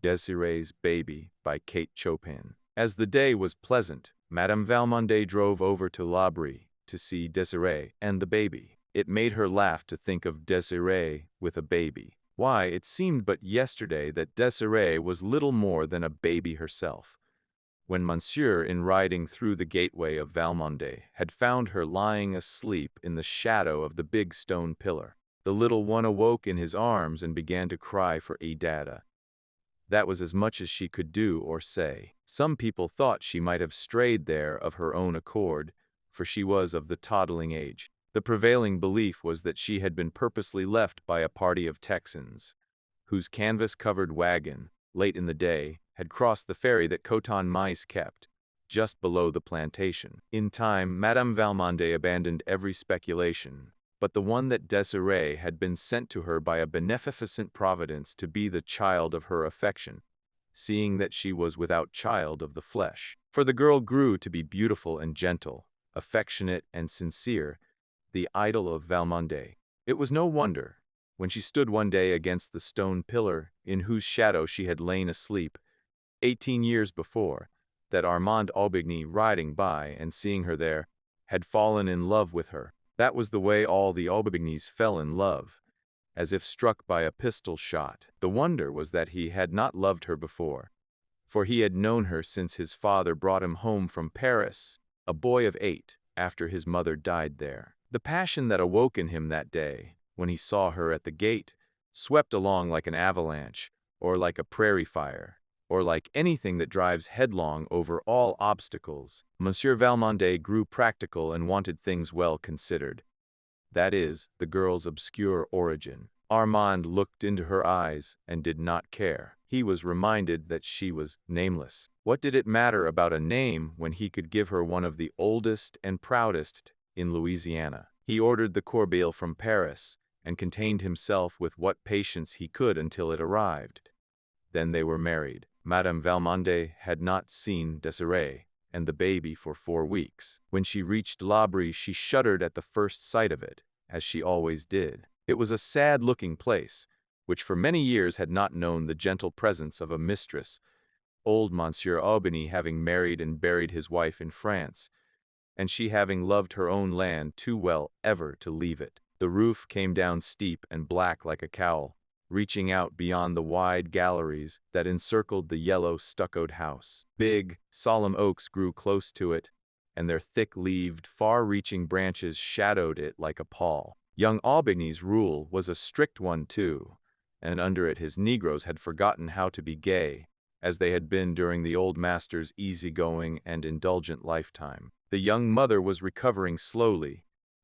Desiree's Baby by Chopin. As the day was pleasant, Madame Valmont drove over to L'Abri to see Desiree and the baby. It made her laugh to think of Desiree with a baby. Why, it seemed but yesterday that Desiree was little more than a baby herself, when Monsieur, in riding through the gateway of Valmont, had found her lying asleep in the shadow of the big stone pillar. The little one awoke in his arms and began to cry for Dada. That was as much as she could do or say. Some people thought she might have strayed there of her own accord, for she was of the toddling age. The prevailing belief was that she had been purposely left by a party of Texans, whose canvas-covered wagon, late in the day, had crossed the ferry that Coton Mice kept, just below the plantation. In time, Madame Valmont abandoned every speculation, but the one that Desiree had been sent to her by a beneficent providence to be the child of her affection, seeing that she was without child of the flesh. For the girl grew to be beautiful and gentle, affectionate and sincere, the idol of Valmont. It was no wonder, when she stood one day against the stone pillar in whose shadow she had lain asleep 18 years before, that Armand Aubigny, riding by and seeing her there, had fallen in love with her. That was the way all the Aubignys fell in love, as if struck by a pistol shot. The wonder was that he had not loved her before, for he had known her since his father brought him home from Paris, a boy of 8, after his mother died there. The passion that awoke in him that day, when he saw her at the gate, swept along like an avalanche, or like a prairie fire, or like anything that drives headlong over all obstacles. Monsieur Valmont grew practical and wanted things well considered. That is, the girl's obscure origin. Armand looked into her eyes and did not care. He was reminded that she was nameless. What did it matter about a name when he could give her one of the oldest and proudest in Louisiana? He ordered the corbeille from Paris and contained himself with what patience he could until it arrived. Then they were married. Madame Valmont had not seen Desiree and the baby for 4 weeks. When she reached L'Abri, she shuddered at the first sight of it, as she always did. It was a sad-looking place, which for many years had not known the gentle presence of a mistress, old Monsieur Aubigny having married and buried his wife in France, and she having loved her own land too well ever to leave it. The roof came down steep and black like a cowl, reaching out beyond the wide galleries that encircled the yellow stuccoed house. Big, solemn oaks grew close to it, and their thick-leaved, far-reaching branches shadowed it like a pall. Young Aubigny's rule was a strict one too, and under it his Negroes had forgotten how to be gay, as they had been during the old master's easygoing and indulgent lifetime. The young mother was recovering slowly,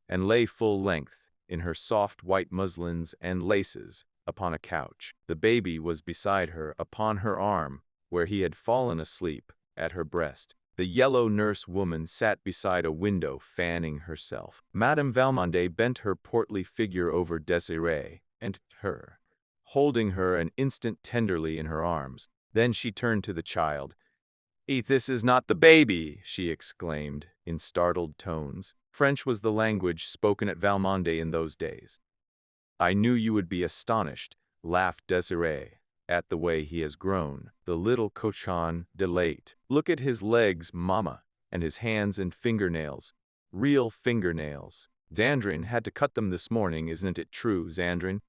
and lay full length, in her soft white muslins and laces, upon a couch. The baby was beside her, upon her arm, where he had fallen asleep, at her breast. The yellow nurse woman sat beside a window fanning herself. Madame Valmont bent her portly figure over Desiree and her, holding her an instant tenderly in her arms. Then she turned to the child. "This is not the baby!" she exclaimed, in startled tones. French was the language spoken at Valmont in those days. "I knew you would be astonished," laughed Desiree, "at the way he has grown. The little cochon de lait. Look at his legs, mamma, and his hands and fingernails. Real fingernails. Zandrine had to cut them this morning, isn't it true, Zandrine?"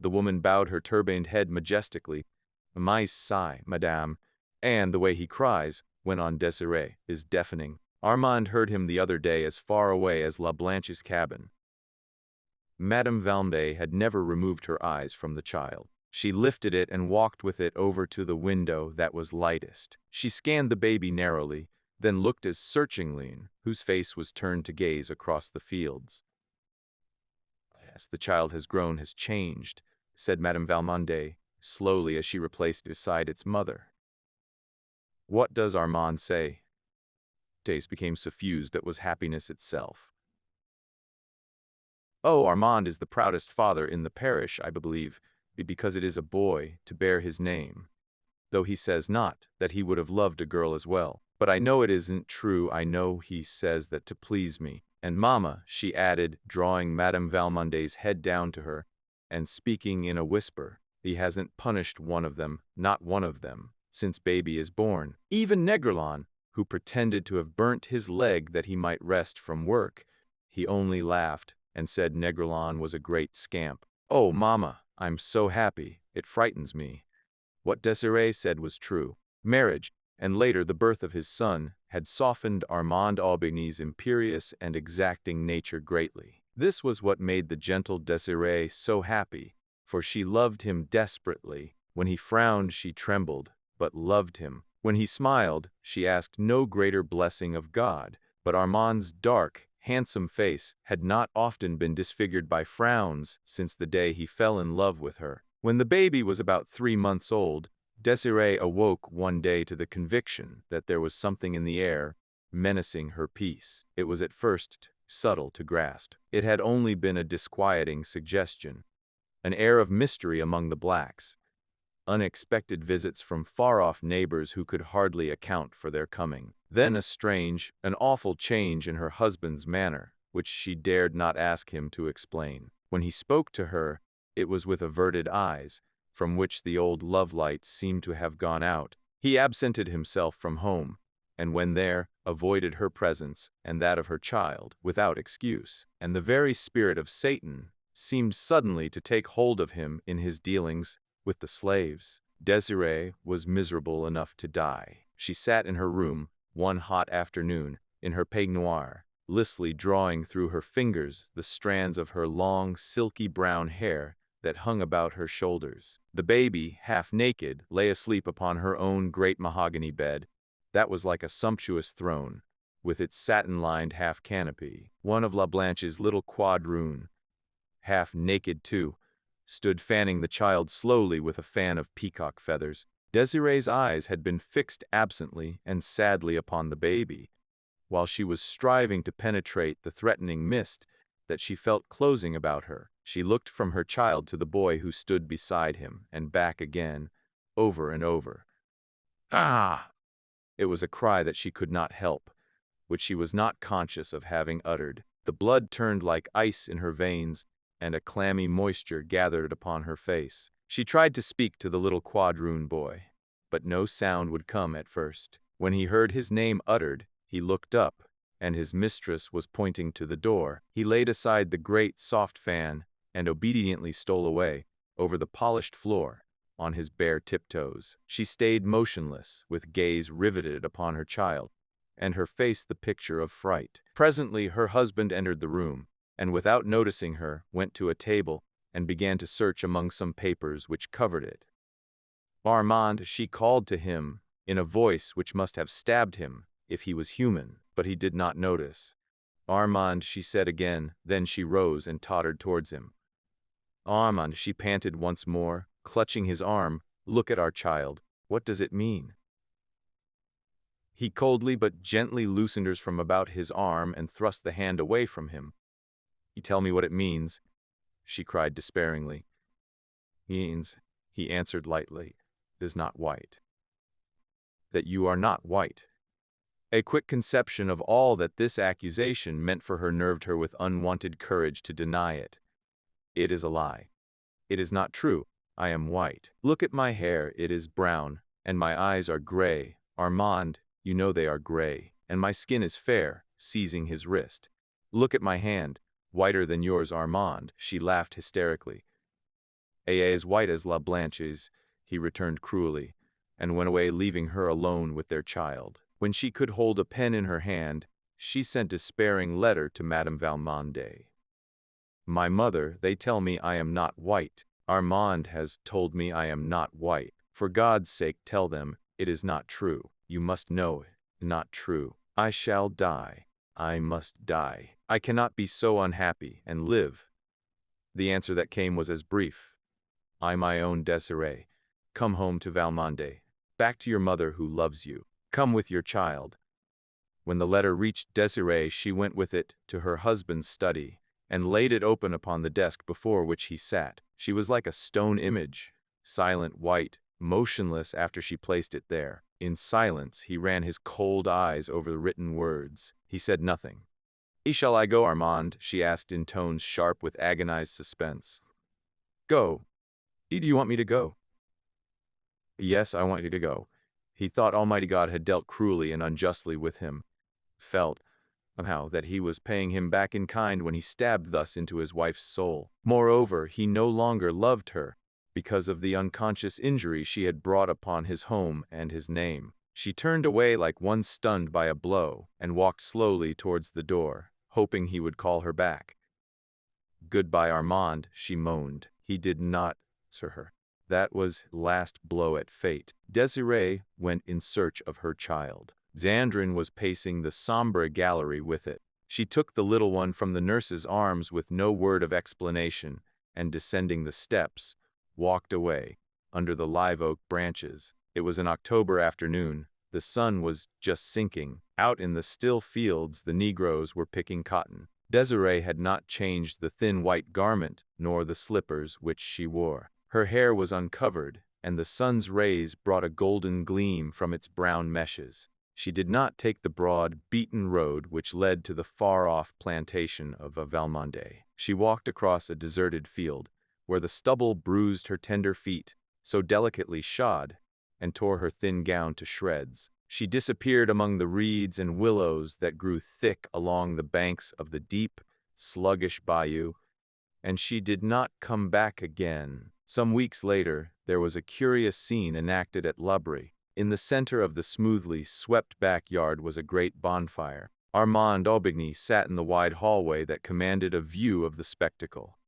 The woman bowed her turbaned head majestically. "My sigh, madame. And the way he cries," went on Desiree, "is deafening. Armand heard him the other day as far away as La Blanche's cabin." Madame Valmont had never removed her eyes from the child. She lifted it and walked with it over to the window that was lightest. She scanned the baby narrowly, then looked at Searchingly, whose face was turned to gaze across the fields. "Yes, the child has grown, has changed," said Madame Valmont, slowly, as she replaced beside its mother. "What does Armand say?" Taste became suffused, that was happiness itself. "Oh, Armand is the proudest father in the parish, I believe, because it is a boy to bear his name. Though he says not that he would have loved a girl as well. But I know it isn't true. I know he says that to please me. And mamma," she added, drawing Madame Valmont's head down to her, and speaking in a whisper, He hasn't punished one of them, not one of them, since baby is born. Even Negrelon, who pretended to have burnt his leg that he might rest from work, he only laughed and said Negrelon was a great scamp. Oh, Mama, I'm so happy, it frightens me. What Desiree said was true. Marriage, and later the birth of his son, had softened Armand Aubigny's imperious and exacting nature greatly. This was what made the gentle Desiree so happy, for she loved him desperately. When he frowned, she trembled, but loved him. When he smiled, she asked no greater blessing of God. But Armand's dark, handsome face had not often been disfigured by frowns since the day he fell in love with her. When the baby was about 3 months old, Desiree awoke one day to the conviction that there was something in the air, menacing her peace. It was at first subtle to grasp. It had only been a disquieting suggestion, an air of mystery among the blacks, unexpected visits from far-off neighbors who could hardly account for their coming. Then a strange, an awful change in her husband's manner, which she dared not ask him to explain. When he spoke to her, it was with averted eyes, from which the old love lights seemed to have gone out. He absented himself from home, and when there, avoided her presence and that of her child without excuse. And the very spirit of Satan seemed suddenly to take hold of him in his dealings with the slaves. Desiree was miserable enough to die. She sat in her room one hot afternoon, in her peignoir, listlessly drawing through her fingers the strands of her long, silky brown hair that hung about her shoulders. The baby, half naked, lay asleep upon her own great mahogany bed, that was like a sumptuous throne, with its satin-lined half canopy. One of La Blanche's little quadroon, half naked too, stood fanning the child slowly with a fan of peacock feathers. Desiree's eyes had been fixed absently and sadly upon the baby, while she was striving to penetrate the threatening mist that she felt closing about her. She looked from her child to the boy who stood beside him, and back again, over and over. Ah! It was a cry that she could not help, which she was not conscious of having uttered. The blood turned like ice in her veins, and a clammy moisture gathered upon her face. She tried to speak to the little quadroon boy, but no sound would come at first. When he heard his name uttered, he looked up, and his mistress was pointing to the door. He laid aside the great soft fan, and obediently stole away, over the polished floor, on his bare tiptoes. She stayed motionless, with gaze riveted upon her child, and her face the picture of fright. Presently her husband entered the room, and without noticing her, went to a table, and began to search among some papers which covered it. Armand, she called to him, in a voice which must have stabbed him, if he was human, but he did not notice. Armand, she said again, then she rose and tottered towards him. Armand, she panted once more, clutching his arm, look at our child, what does it mean? He coldly but gently loosened hers from about his arm and thrust the hand away from him. You tell me what it means, she cried despairingly. Means, he answered lightly, is not white. That you are not white. A quick conception of all that this accusation meant for her nerved her with unwonted courage to deny it. It is a lie. It is not true. I am white. Look at my hair, it is brown, and my eyes are gray. Armand, you know they are gray, and my skin is fair, seizing his wrist. Look at my hand, whiter than yours, Armand, she laughed hysterically. As white as La Blanche's, he returned cruelly, and went away leaving her alone with their child. When she could hold a pen in her hand, she sent a despairing letter to Madame Valmont. My mother, they tell me I am not white. Armand has told me I am not white. For God's sake tell them, it is not true. You must know it. Not true. I shall die. I must die. I cannot be so unhappy and live. The answer that came was as brief. I, my own Desiree, come home to Valmont, back to your mother who loves you. Come with your child. When the letter reached Desiree, she went with it to her husband's study, and laid it open upon the desk before which he sat. She was like a stone image, silent, white, motionless after she placed it there. In silence, he ran his cold eyes over the written words. He said nothing. Shall I go, Armand? She asked in tones sharp with agonized suspense. Go. Do you want me to go? Yes, I want you to go. He thought Almighty God had dealt cruelly and unjustly with him, felt, somehow, that he was paying him back in kind when he stabbed thus into his wife's soul. Moreover, he no longer loved her, because of the unconscious injury she had brought upon his home and his name. She turned away like one stunned by a blow, and walked slowly towards the door, hoping he would call her back. "Goodbye, Armand," she moaned. He did not answer her. That was his last blow at fate. Desiree went in search of her child. Xandrine was pacing the sombre gallery with it. She took the little one from the nurse's arms with no word of explanation, and descending the steps, walked away, under the live oak branches. It was an October afternoon. The sun was just sinking. Out in the still fields the Negroes were picking cotton. Desiree had not changed the thin white garment, nor the slippers which she wore. Her hair was uncovered, and the sun's rays brought a golden gleam from its brown meshes. She did not take the broad, beaten road which led to the far-off plantation of Valmondé. She walked across a deserted field, where the stubble bruised her tender feet, so delicately shod, and tore her thin gown to shreds. She disappeared among the reeds and willows that grew thick along the banks of the deep, sluggish bayou, and she did not come back again. Some weeks later, there was a curious scene enacted at L'Abri. In the center of the smoothly swept backyard was a great bonfire. Armand Aubigny sat in the wide hallway that commanded a view of the spectacle,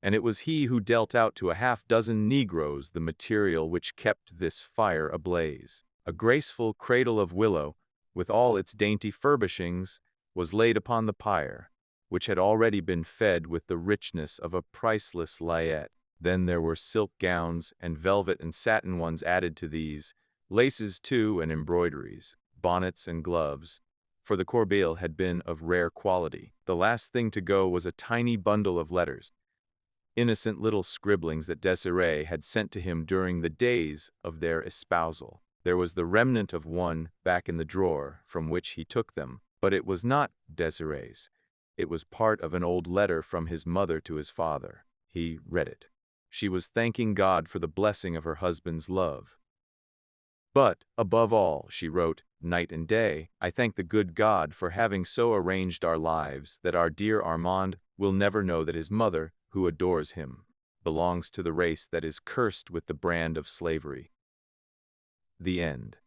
and it was he who dealt out to a half-dozen Negroes the material which kept this fire ablaze. A graceful cradle of willow, with all its dainty furbishings, was laid upon the pyre, which had already been fed with the richness of a priceless layette. Then there were silk gowns and velvet and satin ones added to these, laces too and embroideries, bonnets and gloves, for the corbeille had been of rare quality. The last thing to go was a tiny bundle of letters, innocent little scribblings that Desiree had sent to him during the days of their espousal. There was the remnant of one back in the drawer from which he took them, but it was not Desiree's. It was part of an old letter from his mother to his father. He read it. She was thanking God for the blessing of her husband's love. "But, above all," she wrote, "night and day, I thank the good God for having so arranged our lives that our dear Armand will never know that his mother, who adores him, belongs to the race that is cursed with the brand of slavery." The end.